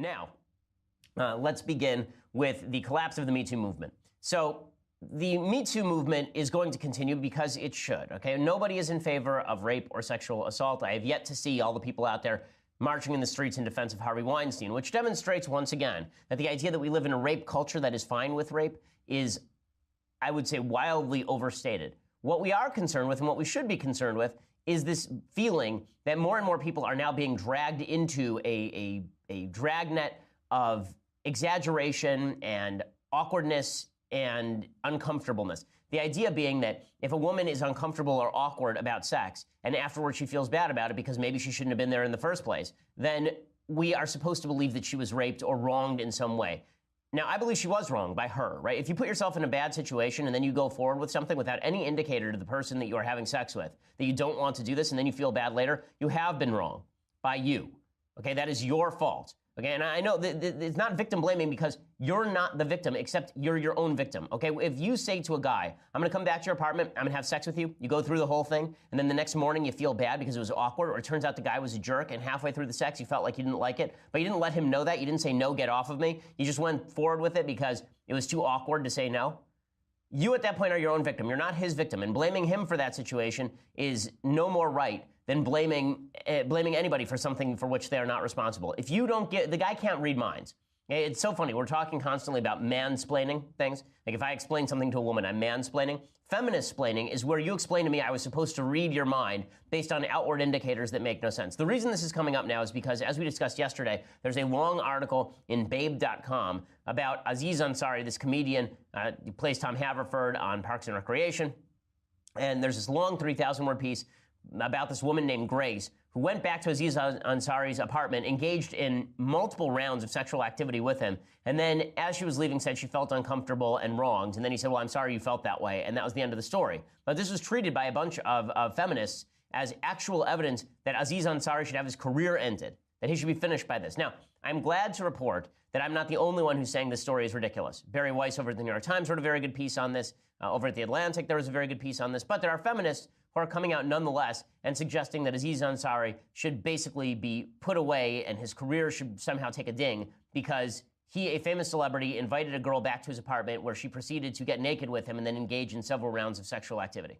Now, let's begin with the collapse of the MeToo movement. So the MeToo movement is going to continue because it should, okay? Nobody is in favor of rape or sexual assault. I have yet to see all the people out there marching in the streets in defense of Harvey Weinstein, which demonstrates once again that the idea that we live in a rape culture that is fine with rape is, I would say, wildly overstated. What we are concerned with and what we should be concerned with is this feeling that more and more people are now being dragged into a dragnet of exaggeration and awkwardness and uncomfortableness. The idea being that if a woman is uncomfortable or awkward about sex and afterwards she feels bad about it because maybe she shouldn't have been there in the first place, then we are supposed to believe that she was raped or wronged in some way. Now, I believe she was wronged by her, right? If you put yourself in a bad situation and then you go forward with something without any indicator to the person that you are having sex with, that you don't want to do this and then you feel bad later, you have been wrong by you, okay? That is your fault. Okay, and I know that it's not victim blaming because you're not the victim, except you're your own victim. Okay, if you say to a guy, I'm gonna come back to your apartment, I'm gonna have sex with you, you go through the whole thing, and then the next morning you feel bad because it was awkward, or it turns out the guy was a jerk, and halfway through the sex you felt like you didn't like it, but you didn't let him know that, you didn't say, no, get off of me, you just went forward with it because it was too awkward to say no. You at that point are your own victim, you're not his victim, and blaming him for that situation is no more right than blaming anybody for something for which they are not responsible. If you don't get, the guy can't read minds. It's so funny, we're talking constantly about mansplaining things. Like if I explain something to a woman, I'm mansplaining. Feminist-splaining is where you explain to me I was supposed to read your mind based on outward indicators that make no sense. The reason this is coming up now is because, as we discussed yesterday, there's a long article in Babe.com about Aziz Ansari, this comedian, who plays Tom Haverford on Parks and Recreation. And there's this long 3,000-word piece about this woman named Grace, who went back to Aziz Ansari's apartment, engaged in multiple rounds of sexual activity with him, and then as she was leaving said she felt uncomfortable and wronged, and then he said, well, I'm sorry you felt that way, and that was the end of the story. But this was treated by a bunch of feminists as actual evidence that Aziz Ansari should have his career ended, that he should be finished by this. Now, I'm glad to report that I'm not the only one who's saying this story is ridiculous. Barry Weiss over at the New York Times wrote a very good piece on this. Over at The Atlantic, there was a very good piece on this. But there are feminists who are coming out nonetheless and suggesting that Aziz Ansari should basically be put away and his career should somehow take a ding because he, a famous celebrity, invited a girl back to his apartment where she proceeded to get naked with him and then engage in several rounds of sexual activity.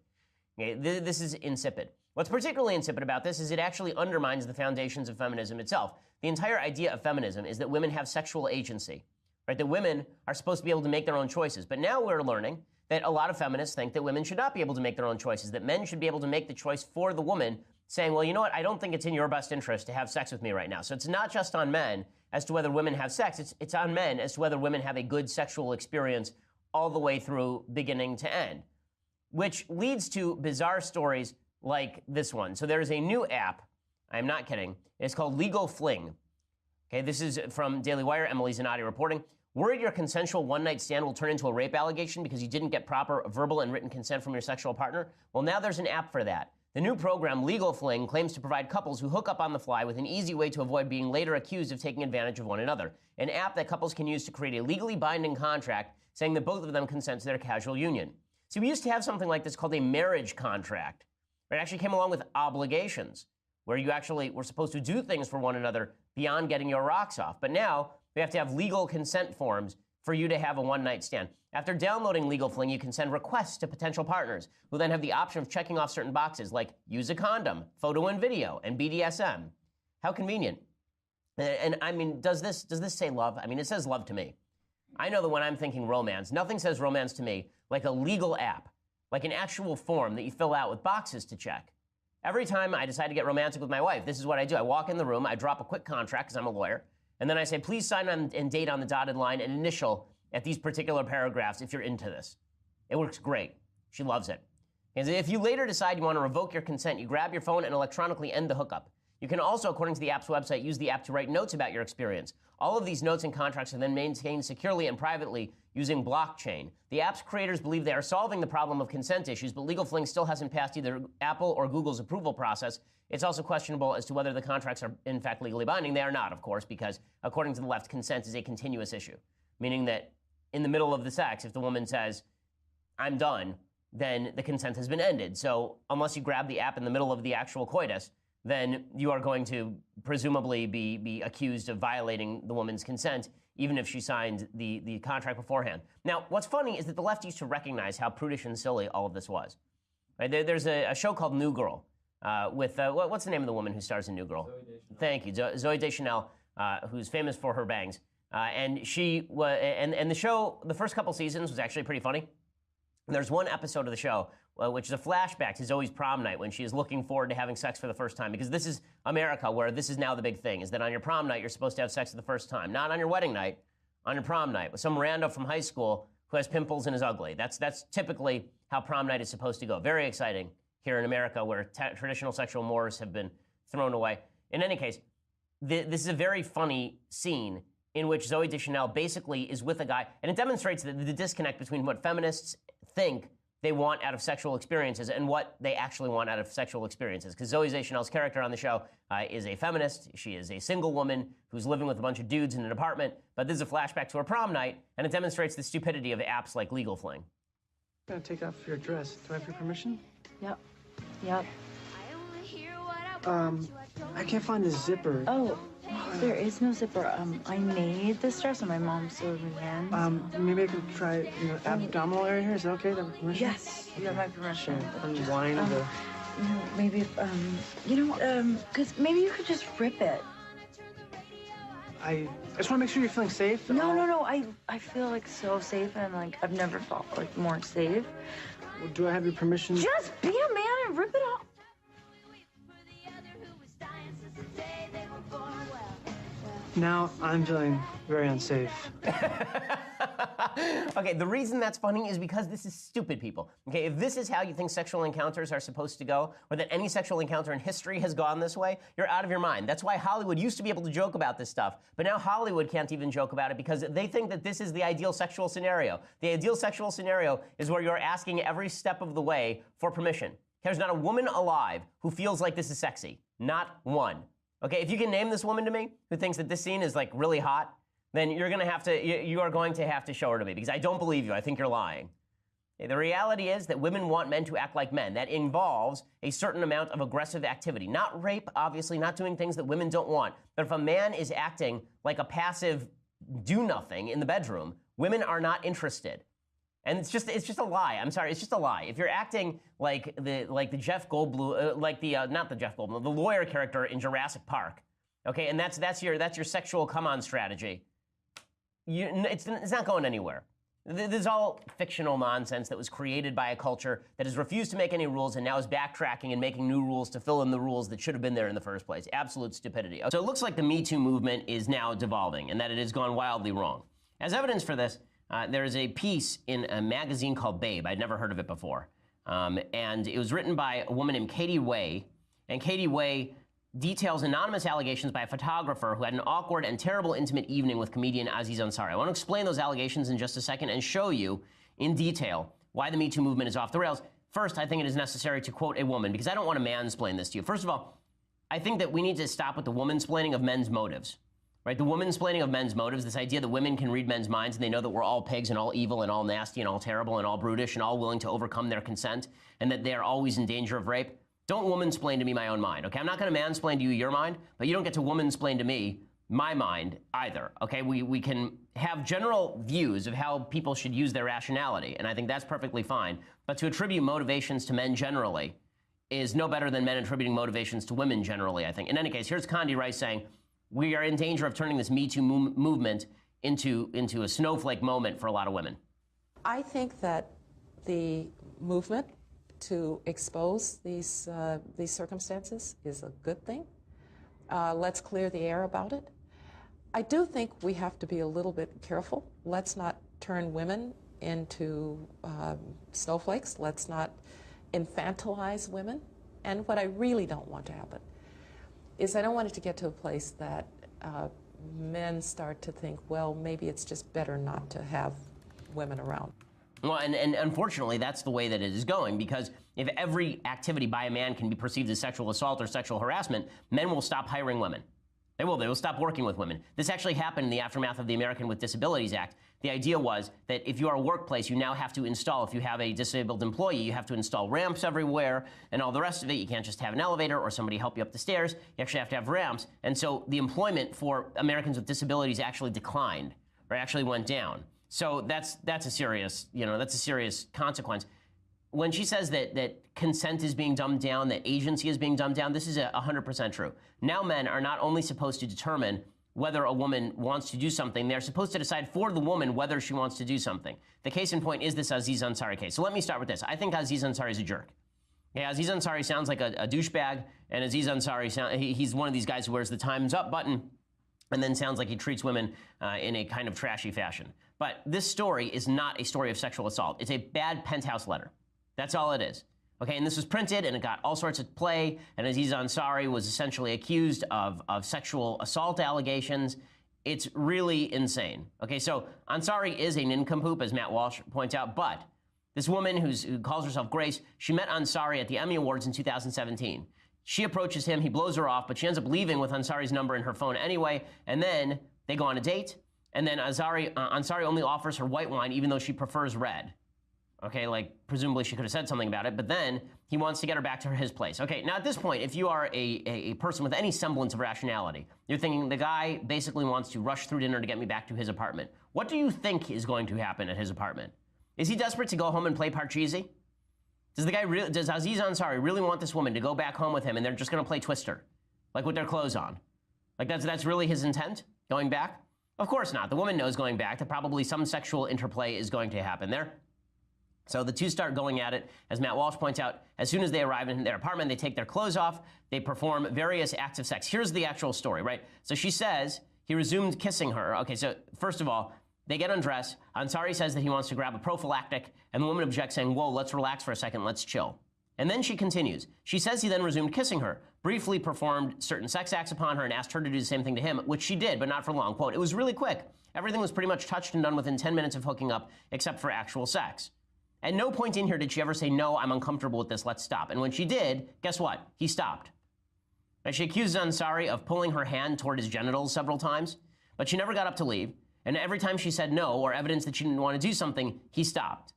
Okay, this is insipid. What's particularly insipid about this is it actually undermines the foundations of feminism itself. The entire idea of feminism is that women have sexual agency, right? That women are supposed to be able to make their own choices. But now we're learning that a lot of feminists think that women should not be able to make their own choices, that men should be able to make the choice for the woman, saying, well, you know what, I don't think it's in your best interest to have sex with me right now. So it's not just on men as to whether women have sex, it's on men as to whether women have a good sexual experience all the way through beginning to end, which leads to bizarre stories like this one. So there's a new app, I'm not kidding, it's called Legal Fling. Okay, this is from Daily Wire, Emily Zanotti reporting. Worried your consensual one-night stand will turn into a rape allegation because you didn't get proper verbal and written consent from your sexual partner? Well, now there's an app for that. The new program, Legal Fling, claims to provide couples who hook up on the fly with an easy way to avoid being later accused of taking advantage of one another. An app that couples can use to create a legally binding contract saying that both of them consent to their casual union. See, we used to have something like this called a marriage contract. It actually came along with obligations, where you actually were supposed to do things for one another beyond getting your rocks off. But now we have to have legal consent forms for you to have a one-night stand. After downloading Legal Fling, you can send requests to potential partners who then have the option of checking off certain boxes like use a condom, photo and video, and BDSM. How convenient. And I mean, does this say love? I mean, it says love to me. I know that when I'm thinking romance, nothing says romance to me like a legal app, like an actual form that you fill out with boxes to check. Every time I decide to get romantic with my wife, this is what I do. I walk in the room, I drop a quick contract because I'm a lawyer, and then I say, please sign on and date on the dotted line and initial at these particular paragraphs if you're into this. It works great. She loves it. And if you later decide you want to revoke your consent, you grab your phone and electronically end the hookup. You can also, according to the app's website, use the app to write notes about your experience. All of these notes and contracts are then maintained securely and privately using blockchain. The app's creators believe they are solving the problem of consent issues, but Legal Fling still hasn't passed either Apple or Google's approval process. It's also questionable as to whether the contracts are in fact legally binding. They are not, of course, because according to the left, consent is a continuous issue, meaning that in the middle of the sex, if the woman says, I'm done, then the consent has been ended. So unless you grab the app in the middle of the actual coitus, then you are going to presumably be accused of violating the woman's consent, even if she signed the contract beforehand. Now, what's funny is that the left used to recognize how prudish and silly all of this was. Right? There's a show called New Girl with, what's the name of the woman who stars in New Girl? Zooey Deschanel. Thank you, Zooey Deschanel, who's famous for her bangs. And she was, and the show, the first couple seasons was actually pretty funny. There's one episode of the show which is a flashback to Zoe's prom night when she is looking forward to having sex for the first time, because this is America, where this is now the big thing, is that on your prom night you're supposed to have sex for the first time, not on your wedding night, on your prom night with some rando from high school who has pimples and is ugly. That's typically how prom night is supposed to go. Very exciting here in America, where traditional sexual mores have been thrown away. In any case, this is a very funny scene in which Zooey Deschanel basically is with a guy, and it demonstrates the disconnect between what feminists think they want out of sexual experiences and what they actually want out of sexual experiences. Because Zooey Deschanel's character on the show is a feminist. She is a single woman who's living with a bunch of dudes in an apartment. But this is a flashback to her prom night, and it demonstrates the stupidity of apps like Legal Fling. I'm gonna take off your dress. Do I have your permission? Yep. Yep. I can't find the zipper. Oh, there is no zipper. I made this dress and my mom sewed me in. Maybe I can try, abdominal area here. Is that okay? Do I have permission? Yes, you have my permission. Unwind the... Maybe if, because maybe you could just rip it. I just want to make sure you're feeling safe. No. I feel like so safe, and like I've never felt like more safe. Well, do I have your permission? Just be a man and rip it off. Now I'm feeling very unsafe. Okay, the reason that's funny is because this is stupid, people. Okay, if this is how you think sexual encounters are supposed to go, or that any sexual encounter in history has gone this way, you're out of your mind. That's why Hollywood used to be able to joke about this stuff, but now Hollywood can't even joke about it because they think that this is the ideal sexual scenario. The ideal sexual scenario is where you're asking every step of the way for permission. There's not a woman alive who feels like this is sexy. Not one. Okay, if you can name this woman to me who thinks that this scene is like really hot, then you are going to have to show her to me, because I don't believe you. I think you're lying. Okay, the reality is that women want men to act like men. That involves a certain amount of aggressive activity. Not rape, obviously, not doing things that women don't want. But if a man is acting like a passive do-nothing in the bedroom, women are not interested. And it's just a lie. I'm sorry, it's just a lie. If you're acting like the Jeff Goldblum, not the Jeff Goldblum, the lawyer character in Jurassic Park, okay, and that's your sexual come-on strategy, it's not going anywhere. This is all fictional nonsense that was created by a culture that has refused to make any rules and now is backtracking and making new rules to fill in the rules that should have been there in the first place. Absolute stupidity. So it looks like the Me Too movement is now devolving and that it has gone wildly wrong. As evidence for this, there is a piece in a magazine called Babe. I'd never heard of it before. And it was written by a woman named Katie Way. And Katie Way details anonymous allegations by a photographer who had an awkward and terrible intimate evening with comedian Aziz Ansari. I want to explain those allegations in just a second and show you in detail why the Me Too movement is off the rails. First, I think it is necessary to quote a woman, because I don't want to mansplain this to you. First of all, I think that we need to stop with the womansplaining of men's motives. Right, the womansplaining of men's motives, this idea that women can read men's minds and they know that we're all pigs and all evil and all nasty and all terrible and all brutish and all willing to overcome their consent and that they're always in danger of rape. Don't womansplain to me my own mind, okay? I'm not going to mansplain to you your mind, but you don't get to womansplain to me my mind either, okay? We can have general views of how people should use their rationality, and I think that's perfectly fine. But to attribute motivations to men generally is no better than men attributing motivations to women generally, I think. In any case, here's Condi Rice saying, we are in danger of turning this Me Too movement into a snowflake moment for a lot of women. I think that the movement to expose these circumstances is a good thing. Let's clear the air about it. I do think we have to be a little bit careful. Let's not turn women into snowflakes. Let's not infantilize women. And what I really don't want to happen is I don't want it to get to a place that men start to think, well, maybe it's just better not to have women around. Well, and unfortunately, that's the way that it is going, because if every activity by a man can be perceived as sexual assault or sexual harassment, men will stop hiring women. They will stop working with women. This actually happened in the aftermath of the American with Disabilities Act. The idea was that if you are a workplace, you now have to install, if you have a disabled employee, you have to install ramps everywhere and all the rest of it. You can't just have an elevator or somebody help you up the stairs. You actually have to have ramps. And so the employment for Americans with disabilities actually declined, or actually went down. So that's a serious, that's a serious consequence. When she says that consent is being dumbed down, that agency is being dumbed down, this is 100% true. Now men are not only supposed to determine whether a woman wants to do something, they're supposed to decide for the woman whether she wants to do something. The case in point is this Aziz Ansari case. So let me start with this. I think Aziz Ansari is a jerk. Yeah, Aziz Ansari sounds like a douchebag, and Aziz Ansari, he's one of these guys who wears the Time's Up button and then sounds like he treats women in a kind of trashy fashion. But this story is not a story of sexual assault. It's a bad penthouse letter. That's all it is. Okay, and this was printed, and it got all sorts of play, and Aziz Ansari was essentially accused of sexual assault allegations. It's really insane. Okay, so Ansari is a nincompoop, as Matt Walsh points out, but this woman who calls herself Grace, she met Ansari at the Emmy Awards in 2017. She approaches him, he blows her off, but she ends up leaving with Ansari's number in her phone anyway, and then they go on a date, and then Ansari only offers her white wine even though she prefers red. Okay, like presumably she could have said something about it, but then he wants to get her back to his place. Okay, now at this point, if you are a person with any semblance of rationality, you're thinking the guy basically wants to rush through dinner to get me back to his apartment. What do you think is going to happen at his apartment? Is he desperate to go home and play Parcheesi? Does Aziz Ansari really want this woman to go back home with him and they're just going to play Twister, like with their clothes on? Like that's really his intent, going back? Of course not. The woman knows going back that probably some sexual interplay is going to happen there. So the two start going at it. As Matt Walsh points out, as soon as they arrive in their apartment, they take their clothes off. They perform various acts of sex. Here's the actual story, right? So she says he resumed kissing her. Okay, so first of all, they get undressed. Ansari says that he wants to grab a prophylactic, and the woman objects, saying, whoa, let's relax for a second, let's chill. And then she continues. She says he then resumed kissing her, briefly performed certain sex acts upon her, and asked her to do the same thing to him, which she did, but not for long. Quote, it was really quick. Everything was pretty much touched and done within 10 minutes of hooking up, except for actual sex. At no point in here did she ever say, no, I'm uncomfortable with this, let's stop. And when she did, guess what? He stopped. And she accused Ansari of pulling her hand toward his genitals several times, but she never got up to leave. And every time she said no, or evidence that she didn't want to do something, he stopped.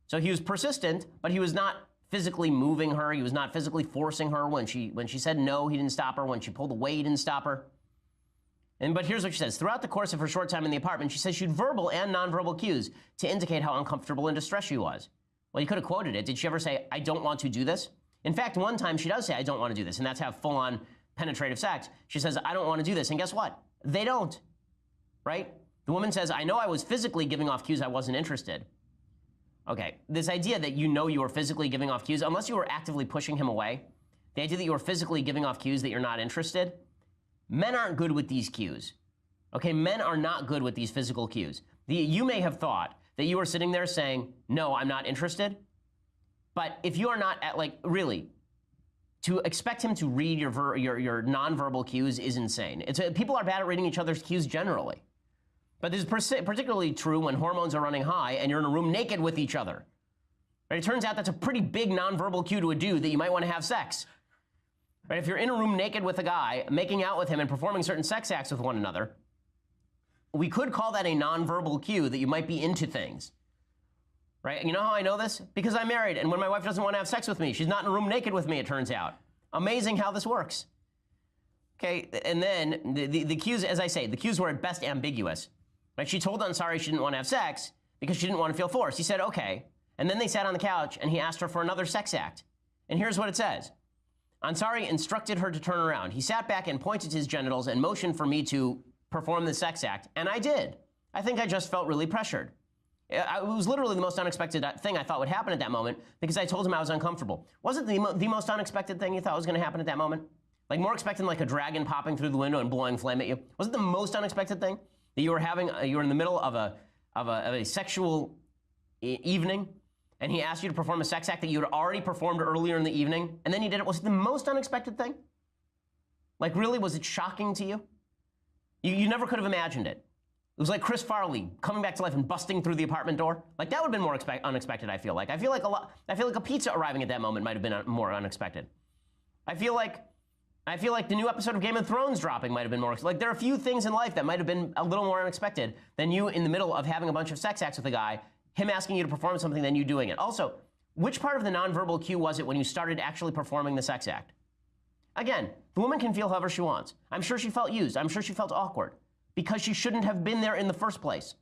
So he was persistent, but he was not physically moving her. He was not physically forcing her. When she said no, he didn't stop her. When she pulled away, he didn't stop her. But here's what she says. Throughout the course of her short time in the apartment, she says she had verbal and nonverbal cues to indicate how uncomfortable and distressed she was. Well, you could have quoted it. Did she ever say, I don't want to do this? In fact, one time she does say, I don't want to do this, and that's have full-on penetrative sex. She says, I don't want to do this, and guess what? They don't, right? The woman says, I know I was physically giving off cues I wasn't interested. Okay, this idea that you know you were physically giving off cues, unless you were actively pushing him away, the idea that you were physically giving off cues that you're not interested, men aren't good with these cues. Okay, men are not good with these physical cues. You may have thought that you were sitting there saying, no, I'm not interested. But if you are not really, to expect him to read your nonverbal cues is insane. People are bad at reading each other's cues generally. But this is particularly true when hormones are running high and you're in a room naked with each other. Right? It turns out that's a pretty big nonverbal cue to a dude that you might want to have sex. Right? If you're in a room naked with a guy, making out with him and performing certain sex acts with one another, we could call that a nonverbal cue that you might be into things. Right? You know how I know this? Because I'm married, and when my wife doesn't want to have sex with me, she's not in a room naked with me, it turns out. Amazing how this works. Okay, and then the cues, as I say, the cues were at best ambiguous. Right? She told Ansari she didn't want to have sex because she didn't want to feel forced. He said, okay. And then they sat on the couch, and he asked her for another sex act. And here's what it says. Ansari instructed her to turn around. He sat back and pointed to his genitals and motioned for me to perform the sex act, and I did. I think I just felt really pressured. It was literally the most unexpected thing I thought would happen at that moment because I told him I was uncomfortable. Was it the most unexpected thing you thought was going to happen at that moment? Like more expected like a dragon popping through the window and blowing flame at you? Was it the most unexpected thing that you were having? You were in the middle of a sexual evening, and he asked you to perform a sex act that you had already performed earlier in the evening, and then you did it. Was it the most unexpected thing? Like really, was it shocking to you? You never could have imagined it. It was like Chris Farley coming back to life and busting through the apartment door. Like that would have been more unexpected, I feel like. I feel like a pizza arriving at that moment might have been more unexpected. I feel like I feel like the new episode of Game of Thrones dropping might have been more, like there are a few things in life that might have been a little more unexpected than you in the middle of having a bunch of sex acts with a guy, him asking you to perform something, then you doing it. Also, which part of the nonverbal cue was it when you started actually performing the sex act? Again, the woman can feel however she wants. I'm sure she felt used. I'm sure she felt awkward because she shouldn't have been there in the first place.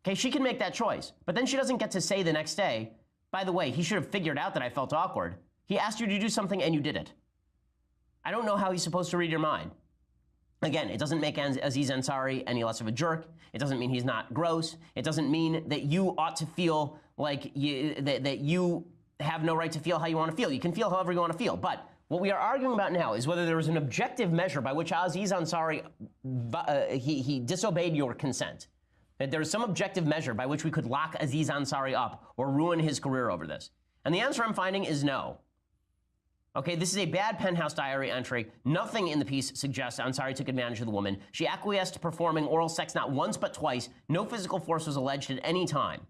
Okay, she can make that choice, but then she doesn't get to say the next day, by the way, he should have figured out that I felt awkward. He asked you to do something and you did it. I don't know how he's supposed to read your mind. Again, it doesn't make Aziz Ansari any less of a jerk. It doesn't mean he's not gross. It doesn't mean that you ought to feel like that you have no right to feel how you want to feel. You can feel however you want to feel. But what we are arguing about now is whether there was an objective measure by which Aziz Ansari, he disobeyed your consent. That there is some objective measure by which we could lock Aziz Ansari up or ruin his career over this. And the answer I'm finding is no. Okay, this is a bad Penthouse Diary entry. Nothing in the piece suggests Ansari took advantage of the woman. She acquiesced to performing oral sex not once but twice. No physical force was alleged at any time.